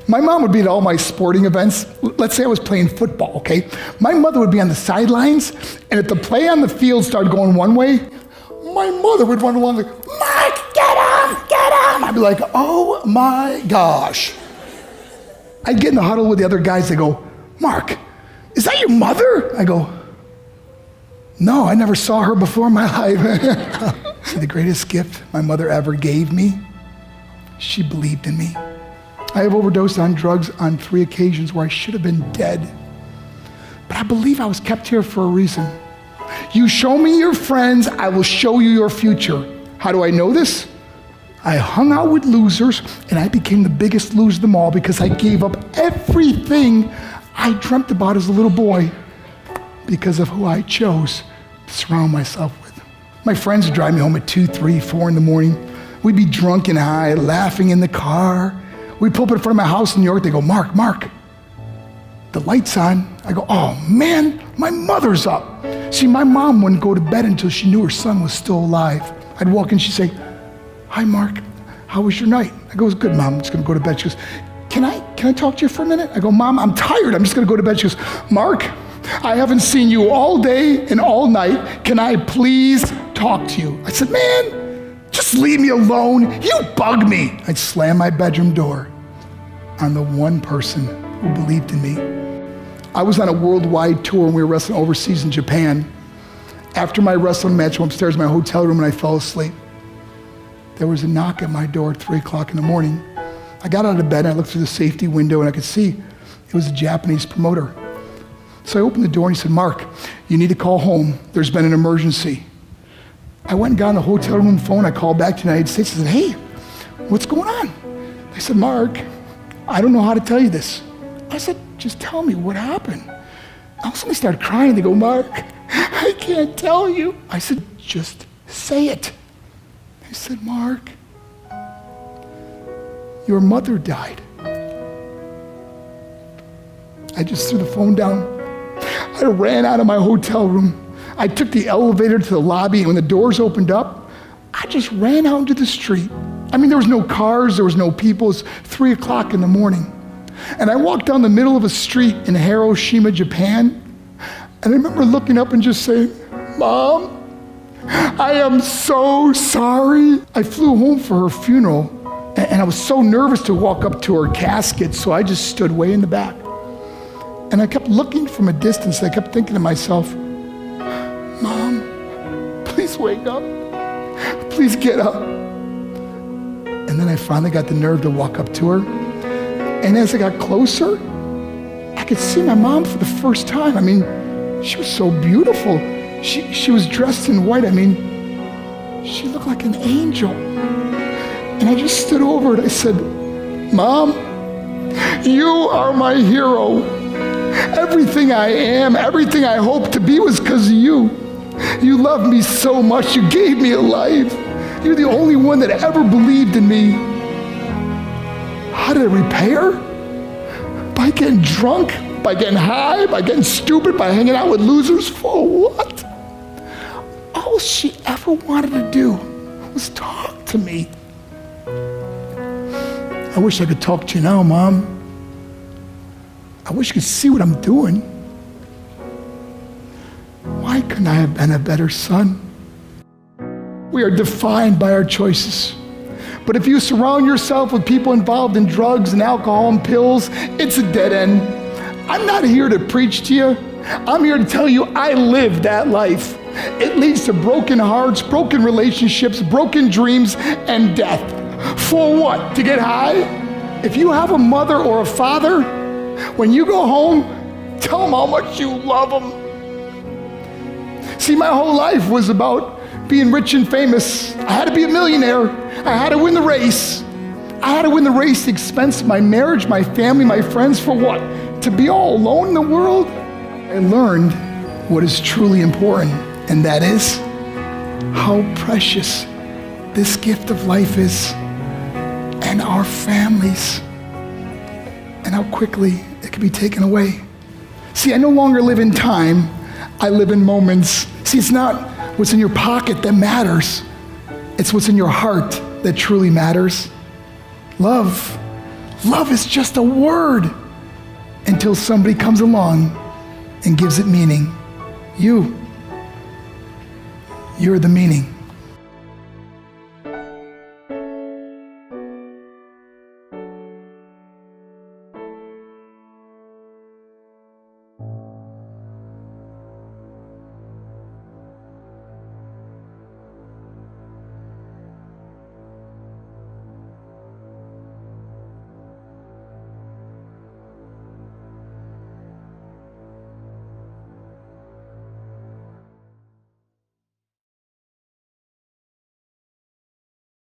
My mom would be at all my sporting events. Let's say I was playing football, okay? My mother would be on the sidelines, and if the play on the field started going one way, my mother would run along like, Mark, get him, get him. I'd be like, oh my gosh. I'd get in the huddle with the other guys. They go, Mark, is that your mother? I go, no, I never saw her before in my life. See, the greatest gift my mother ever gave me, she believed in me. I have overdosed on drugs on 3 occasions where I should have been dead. But I believe I was kept here for a reason. You show me your friends, I will show you your future. How do I know this? I hung out with losers, and I became the biggest loser of them all because I gave up everything I dreamt about as a little boy because of who I chose to surround myself with. My friends would drive me home at 2, 3, 4 in the morning. We'd be drunk and high, laughing in the car. We'd pull up in front of my house in New York. They go, Mark, the light's on. I go, oh man, my mother's up. See, my mom wouldn't go to bed until she knew her son was still alive. I'd walk in, she'd say, hi, Mark, how was your night? I go, it was good, Mom, I'm just gonna go to bed. She goes, can I talk to you for a minute? I go, Mom, I'm tired, I'm just gonna go to bed. She goes, Mark, I haven't seen you all day and all night. Can I please talk to you? I said, man, just leave me alone. You bug me. I'd slam my bedroom door on the one person who believed in me. I was on a worldwide tour and we were wrestling overseas in Japan. After my wrestling match, I went upstairs in my hotel room and I fell asleep. There was a knock at my door at 3 o'clock in the morning. I got out of bed and I looked through the safety window and I could see it was a Japanese promoter. So I opened the door and he said, Mark, you need to call home. There's been an emergency. I went and got on the hotel room phone. I called back to the United States. I said, hey, what's going on? They said, Mark, I don't know how to tell you this. I said, just tell me what happened. All of a sudden they started crying. They go, Mark, I can't tell you. I said, just say it. They said, Mark, your mother died. I just threw the phone down. I ran out of my hotel room. I took the elevator to the lobby, and when the doors opened up, I just ran out into the street. I mean, there was no cars, there was no people. It was 3 o'clock in the morning. And I walked down the middle of a street in Hiroshima, Japan, and I remember looking up and just saying, Mom, I am so sorry. I flew home for her funeral, and I was so nervous to walk up to her casket, so I just stood way in the back. And I kept looking from a distance. I kept thinking to myself, Mom, please wake up. Please get up. And then I finally got the nerve to walk up to her. And as I got closer, I could see my mom for the first time. I mean, she was so beautiful. She was dressed in white. I mean, she looked like an angel. And I just stood over and I said, Mom, you are my hero. Everything I am, everything I hope to be was because of you. You loved me so much. You gave me a life. You're the only one that ever believed in me. How did I repay her? By getting drunk, by getting high, by getting stupid, by hanging out with losers? For what? All she ever wanted to do was talk to me. I wish I could talk to you now, Mom. I wish you could see what I'm doing. Why couldn't I have been a better son? We are defined by our choices. But if you surround yourself with people involved in drugs and alcohol and pills, it's a dead end. I'm not here to preach to you. I'm here to tell you I lived that life. It leads to broken hearts, broken relationships, broken dreams, and death. For what? To get high? If you have a mother or a father, when you go home, tell them how much you love them. See, my whole life was about being rich and famous. I had to be a millionaire. I had to win the race. I had to win the race at the expense of my marriage, my family, my friends. For what? To be all alone in the world? I learned what is truly important, and that is how precious this gift of life is, and our families, and how quickly it can be taken away. See, I no longer live in time. I live in moments. See, it's not what's in your pocket that matters. It's what's in your heart that truly matters. Love Love is just a word until somebody comes along and gives it meaning. You're the meaning.